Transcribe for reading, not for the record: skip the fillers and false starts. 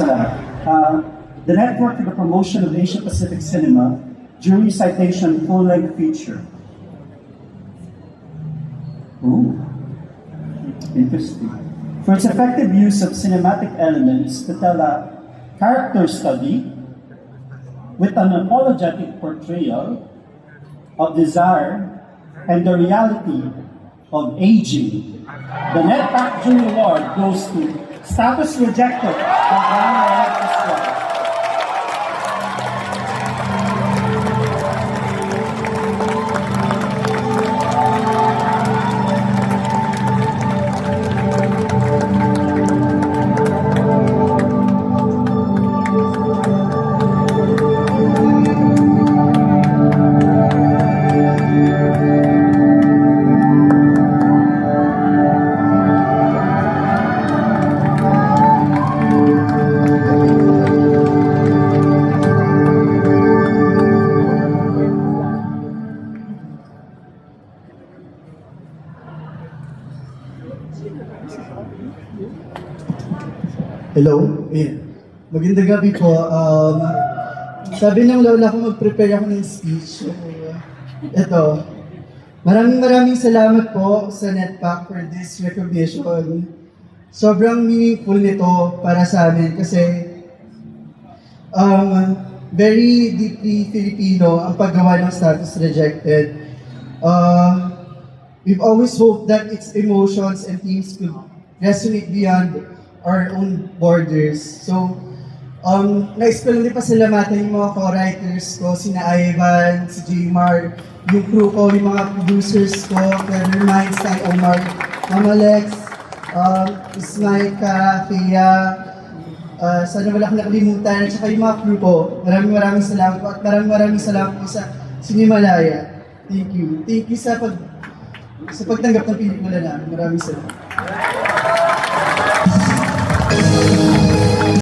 The Network for the Promotion of Asia Pacific Cinema, Jury Citation Full-Length Feature. Ooh, interesting. For its effective use of cinematic elements to tell a character study with an apologetic portrayal of desire and the reality of aging. The NetPAC Jury Award goes to Status Rejected by Rana Electric. Hello? Magandang gabi po. Sabi ng lola ko mag-prepare ako ng speech. Ito. Maraming salamat po sa NetPAC for this recognition. Sobrang meaningful nito para sa amin kasi very deeply Filipino ang paggawa ng Status Rejected. We've always hoped that its emotions and themes could resonate beyond our own borders. So, nais ko lang din pasalamatan yung mga co-writers ko, sina Ivan, si Jmar, yung crew ko, yung mga producers ko, Clever Minds, Stan Omar, Mama Lex, Ismaika, Thea, sana wala akong nakalimutan, at saka yung mga crew ko. Maraming salamat po, at maraming salamat po sa Sinimalaya. Thank you. Thank you sa pagtanggap ng pelikula namin. Maraming salamat.